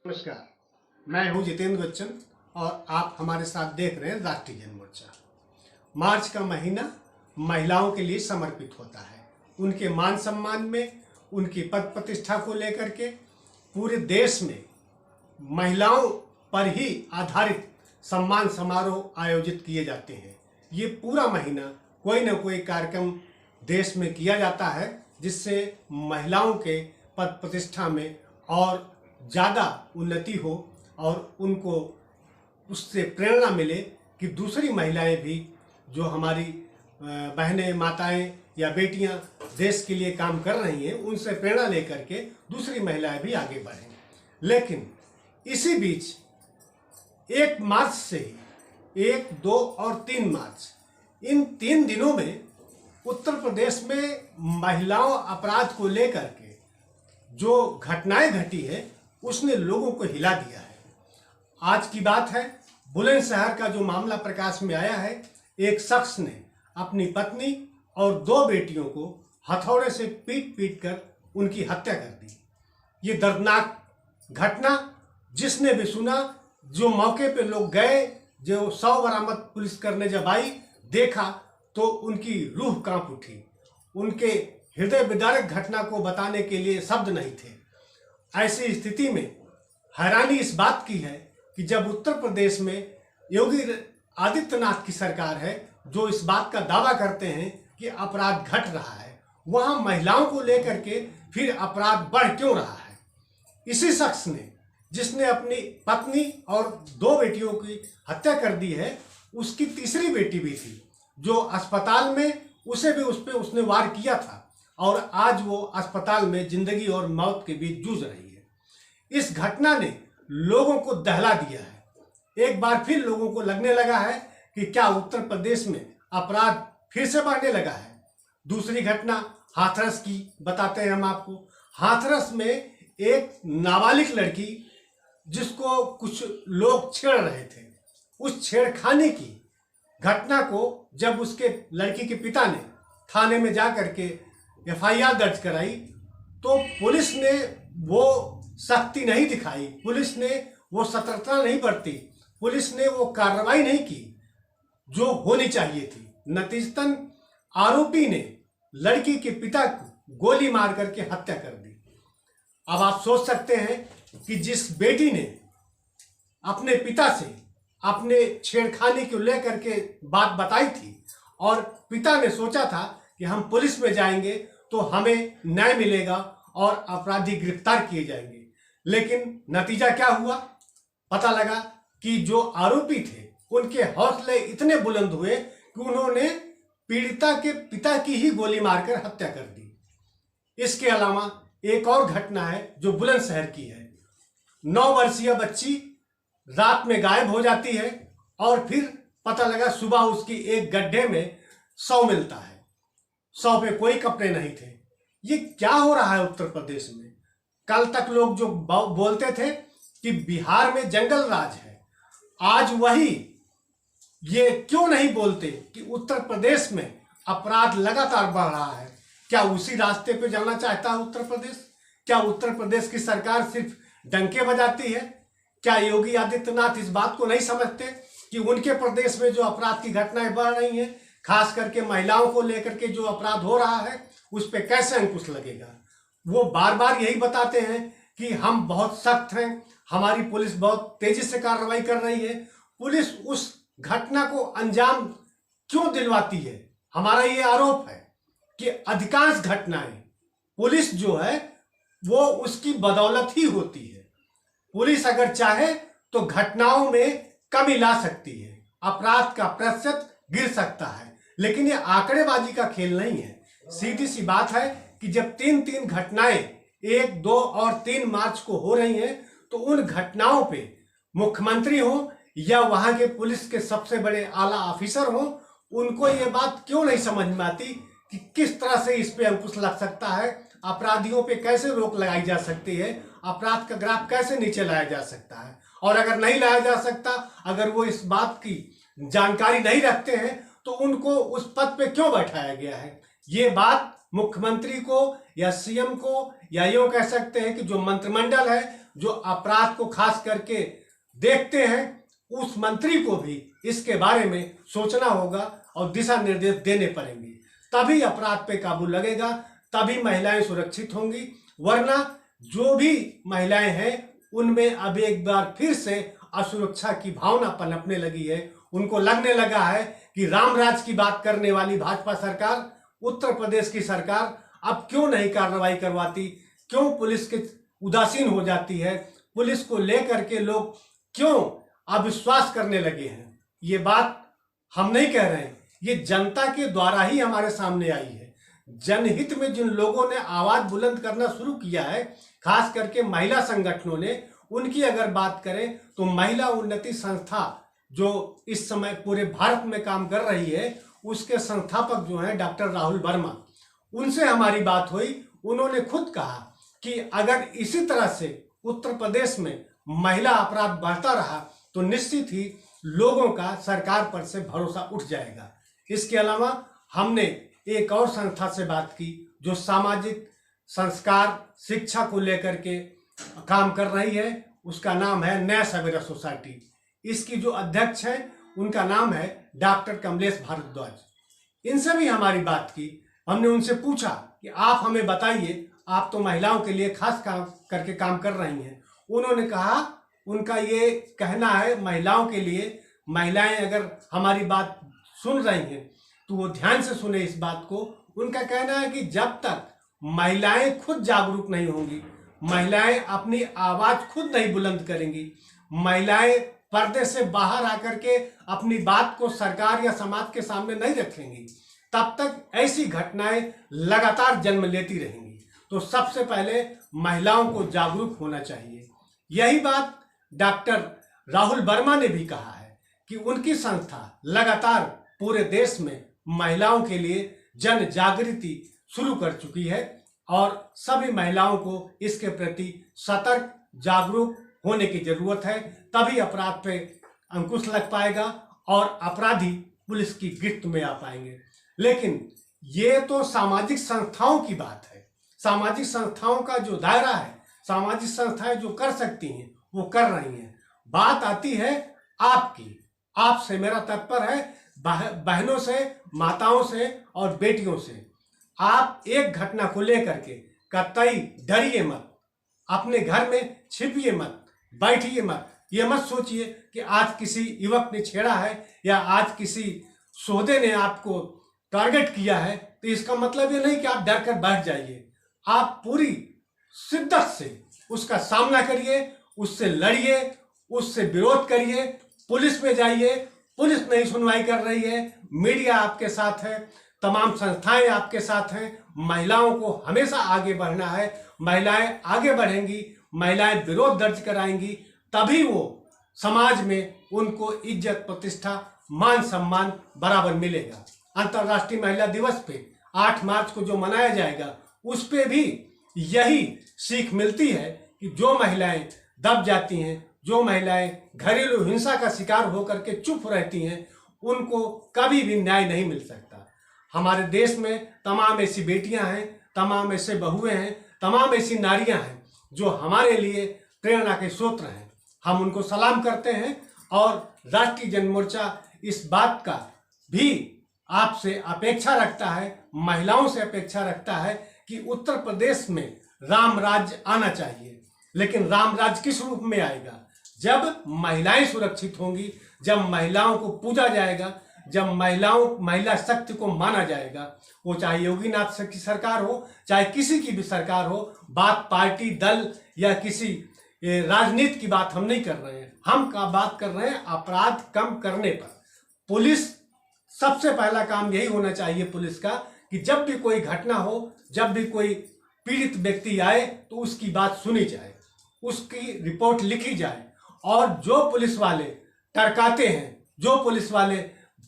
नमस्कार, मैं हूं जितेंद्र बच्चन और आप हमारे साथ देख रहे हैं राष्ट्रीय जनमोर्चा। मार्च का महीना महिलाओं के लिए समर्पित होता है। उनके मान सम्मान में, उनकी पद प्रतिष्ठा को लेकर के पूरे देश में महिलाओं पर ही आधारित सम्मान समारोह आयोजित किए जाते हैं। ये पूरा महीना कोई ना कोई कार्यक्रम देश में किया जाता है जिससे महिलाओं के पद प्रतिष्ठा में और ज़्यादा उन्नति हो और उनको उससे प्रेरणा मिले कि दूसरी महिलाएं भी जो हमारी बहनें, माताएं या बेटियां देश के लिए काम कर रही हैं, उनसे प्रेरणा लेकर के दूसरी महिलाएं भी आगे बढ़ें। लेकिन इसी बीच 1 मार्च से ही 1, 2 और 3 मार्च, इन 3 दिनों में उत्तर प्रदेश में महिलाओं अपराध को लेकर के जो घटनाएं घटी है उसने लोगों को हिला दिया है। आज की बात है, बुलंदशहर का जो मामला प्रकाश में आया है, एक शख्स ने अपनी पत्नी और 2 बेटियों को हथौड़े से पीट पीट कर उनकी हत्या कर दी। ये दर्दनाक घटना, जिसने भी सुना, जो मौके पे लोग गए, जो 100 बरामद पुलिस करने जब आई, देखा तो उनकी रूह कांप उठी। उनके हृदय विदारक घटना को बताने के लिए शब्द नहीं थे। ऐसी स्थिति में हैरानी इस बात की है कि जब उत्तर प्रदेश में योगी आदित्यनाथ की सरकार है, जो इस बात का दावा करते हैं कि अपराध घट रहा है, वहां महिलाओं को लेकर के फिर अपराध बढ़ क्यों रहा है? इसी शख्स ने, जिसने अपनी पत्नी और 2 बेटियों की हत्या कर दी है, उसकी तीसरी बेटी भी थी जो अस्पताल में, उसे भी उस पर उसने वार किया था और आज वो अस्पताल में जिंदगी और मौत के बीच जूझ रही है। इस घटना ने लोगों को दहला दिया है। एक बार फिर लोगों को लगने लगा है कि क्या उत्तर प्रदेश में अपराध फिर से बढ़ने लगा है। दूसरी घटना हाथरस की बताते हैं हम आपको। हाथरस में एक नाबालिग लड़की, जिसको कुछ लोग छेड़ रहे थे, उस छेड़खानी की घटना को जब उसके लड़की के पिता ने थाने में जा करके FIR दर्ज कराई तो पुलिस ने वो सख्ती नहीं दिखाई, पुलिस ने वो सतर्कता नहीं बरती, पुलिस ने वो कार्रवाई नहीं की जो होनी चाहिए थी। नतीजतन आरोपी ने लड़की के पिता को गोली मार करके हत्या कर दी। अब आप सोच सकते हैं कि जिस बेटी ने अपने पिता से अपने छेड़खानी को लेकर के बात बताई थी और पिता ने सोचा था कि हम पुलिस में जाएंगे तो हमें न्याय मिलेगा और अपराधी गिरफ्तार किए जाएंगे, लेकिन नतीजा क्या हुआ? पता लगा कि जो आरोपी थे उनके हौसले इतने बुलंद हुए कि उन्होंने पीड़िता के पिता की ही गोली मारकर हत्या कर दी। इसके अलावा एक और घटना है जो बुलंदशहर की है। 9 वर्षीय बच्ची रात में गायब हो जाती है और फिर पता लगा सुबह उसकी एक गड्ढे में शव मिलता है। शव पे कोई कपड़े नहीं थे। ये क्या हो रहा है उत्तर प्रदेश में? कल तक लोग जो बोलते थे कि बिहार में जंगल राज है, आज वही ये क्यों नहीं बोलते कि उत्तर प्रदेश में अपराध लगातार बढ़ रहा है? क्या उसी रास्ते पे जाना चाहता है उत्तर प्रदेश? क्या उत्तर प्रदेश की सरकार सिर्फ डंके बजाती है? क्या योगी आदित्यनाथ इस बात को नहीं समझते कि उनके प्रदेश में जो अपराध की घटनाएं बढ़ रही हैं, खास करके महिलाओं को लेकर के जो अपराध हो रहा है, उस पर कैसे अंकुश लगेगा? वो बार बार यही बताते हैं कि हम बहुत सख्त हैं, हमारी पुलिस बहुत तेजी से कार्रवाई कर रही है। पुलिस उस घटना को अंजाम क्यों दिलवाती है? हमारा ये आरोप है कि अधिकांश घटनाएं पुलिस जो है वो उसकी बदौलत ही होती है। पुलिस अगर चाहे तो घटनाओं में कमी ला सकती है, अपराध का प्रतिशत गिर सकता है, लेकिन ये आंकड़ेबाजी का खेल नहीं है। सीधी सी बात है कि जब 3 घटनाएं 1, 2 और 3 मार्च को हो रही हैं, तो उन घटनाओं पे मुख्यमंत्री हो या वहां के पुलिस के सबसे बड़े आला ऑफिसर हो, उनको ये बात क्यों नहीं समझ में आती कि किस तरह से इस पे अंकुश लग सकता है, अपराधियों पे कैसे रोक लगाई जा सकती है, अपराध का ग्राफ कैसे नीचे लाया जा सकता है। और अगर नहीं लाया जा सकता, अगर वो इस बात की जानकारी नहीं रखते हैं, तो उनको उस पद पे क्यों बैठाया गया है? ये बात मुख्यमंत्री को या सीएम को या यूं कह सकते हैं कि जो मंत्रिमंडल है जो अपराध को खास करके देखते हैं, उस मंत्री को भी इसके बारे में सोचना होगा और दिशा निर्देश देने पड़ेंगे। तभी अपराध पे काबू लगेगा, तभी महिलाएं सुरक्षित होंगी। वरना जो भी महिलाएं हैं उनमें अब एक बार फिर से असुरक्षा की भावना पनपने लगी है। उनको लगने लगा है कि रामराज की बात करने वाली भाजपा सरकार, उत्तर प्रदेश की सरकार अब क्यों नहीं कार्रवाई करवाती, क्यों पुलिस के उदासीन हो जाती है, पुलिस को लेकर के लोग क्यों अविश्वास करने लगे हैं। ये बात हम नहीं कह रहे हैं, ये जनता के द्वारा ही हमारे सामने आई है। जनहित में जिन लोगों ने आवाज बुलंद करना शुरू किया है, खास करके महिला संगठनों ने, उनकी अगर बात करें तो महिला उन्नति संस्था जो इस समय पूरे भारत में काम कर रही है, उसके संस्थापक जो हैं डॉक्टर राहुल वर्मा, उनसे हमारी बात हुई। उन्होंने खुद कहा कि अगर इसी तरह से उत्तर प्रदेश में महिला अपराध बढ़ता रहा तो निश्चित ही लोगों का सरकार पर से भरोसा उठ जाएगा। इसके अलावा हमने एक और संस्था से बात की जो सामाजिक संस्कार शिक्षा को लेकर के काम कर रही है, उसका नाम है नया सवेरा सोसाइटी। इसकी जो अध्यक्ष है उनका नाम है डॉक्टर कमलेश भारद्वाज। इनसे भी हमारी बात की। हमने उनसे पूछा कि आप हमें बताइए, आप तो महिलाओं के लिए खास करके काम कर रही हैं। उन्होंने कहा, उनका ये कहना है महिलाओं के लिए, महिलाएं अगर हमारी बात सुन रही हैं तो वो ध्यान से सुने इस बात को। उनका कहना है कि जब तक महिलाएं खुद जागरूक नहीं होंगी, महिलाएं अपनी आवाज खुद नहीं बुलंद करेंगी, महिलाएं पर्दे से बाहर आकर के अपनी बात को सरकार या समाज के सामने नहीं रखेंगी, तब तक ऐसी घटनाएं लगातार जन्म लेती रहेंगी। तो सबसे पहले महिलाओं को जागरूक होना चाहिए। यही बात डॉक्टर राहुल वर्मा ने भी कहा है कि उनकी संस्था लगातार पूरे देश में महिलाओं के लिए जन जागृति शुरू कर चुकी है और सभी महिलाओं को इसके प्रति सतर्क जागरूक होने की जरूरत है। तभी अपराध पे अंकुश लग पाएगा और अपराधी पुलिस की गिरफ्त में आ पाएंगे। लेकिन ये तो सामाजिक संस्थाओं की बात है। सामाजिक संस्थाओं का जो दायरा है, सामाजिक संस्थाएं जो कर सकती हैं वो कर रही हैं। बात आती है आपकी, आपसे मेरा तात्पर्य है बहनों से, माताओं से और बेटियों से। आप एक घटना को लेकर के कतई डरिए मत, अपने घर में छिपिए मत, बैठिए मत। ये मत सोचिए कि आज किसी युवक ने छेड़ा है या आज किसी सौदे ने आपको टारगेट किया है तो इसका मतलब ये नहीं कि आप डर कर बैठ जाइए। आप पूरी शिद्दत से उसका सामना करिए, उससे लड़िए, उससे विरोध करिए, पुलिस में जाइए। पुलिस नहीं सुनवाई कर रही है, मीडिया आपके साथ है, तमाम संस्थाएं आपके साथ हैं। महिलाओं को हमेशा आगे बढ़ना है। महिलाएं आगे बढ़ेंगी, महिलाएं विरोध दर्ज कराएंगी, तभी वो समाज में उनको इज्जत, प्रतिष्ठा, मान सम्मान बराबर मिलेगा। अंतर्राष्ट्रीय महिला दिवस पे 8 मार्च को जो मनाया जाएगा, उस पे भी यही सीख मिलती है कि जो महिलाएं दब जाती हैं, जो महिलाएं घरेलू हिंसा का शिकार होकर के चुप रहती हैं, उनको कभी भी न्याय नहीं मिल सकता। हमारे देश में तमाम ऐसी बेटियां हैं, तमाम ऐसे बहुएं हैं, तमाम ऐसी नारियां हैं जो हमारे लिए प्रेरणा के स्रोत हैं। हम उनको सलाम करते हैं और राष्ट्रीय जनमोर्चा इस बात का भी आपसे अपेक्षा रखता है, महिलाओं से अपेक्षा रखता है कि उत्तर प्रदेश में राम राज्य आना चाहिए। लेकिन राम राज्य किस रूप में आएगा? जब महिलाएं सुरक्षित होंगी, जब महिलाओं को पूजा जाएगा, जब महिला शक्ति को माना जाएगा। वो चाहे योगीनाथ की सरकार हो, चाहे किसी की भी सरकार हो। बात पार्टी, दल या किसी राजनीति की बात हम नहीं कर रहे हैं। हम का बात कर रहे हैं अपराध कम करने पर। पुलिस, सबसे पहला काम यही होना चाहिए पुलिस का कि जब भी कोई घटना हो, जब भी कोई पीड़ित व्यक्ति आए तो उसकी बात सुनी जाए, उसकी रिपोर्ट लिखी जाए और जो पुलिस वाले टरकाते हैं, जो पुलिस वाले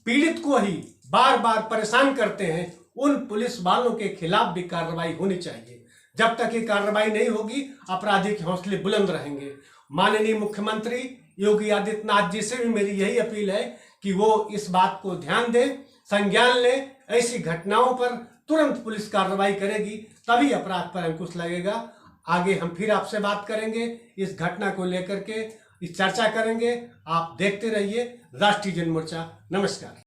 पीड़ित को ही बार बार परेशान करते हैं, उन पुलिस वालों के खिलाफ भी कार्रवाई होनी चाहिए। जब तक ये कार्रवाई नहीं होगी, अपराधी के हौसले बुलंद रहेंगे। माननीय मुख्यमंत्री योगी आदित्यनाथ जी से भी मेरी यही अपील है कि वो इस बात को ध्यान दें, संज्ञान लें, ऐसी घटनाओं पर तुरंत पुलिस कार्रवाई करेगी, तभी अपराध पर अंकुश लगेगा। आगे हम फिर आपसे बात करेंगे, इस घटना को लेकर के इस चर्चा करेंगे। आप देखते रहिए राष्ट्रीय जनमोर्चा। नमस्कार।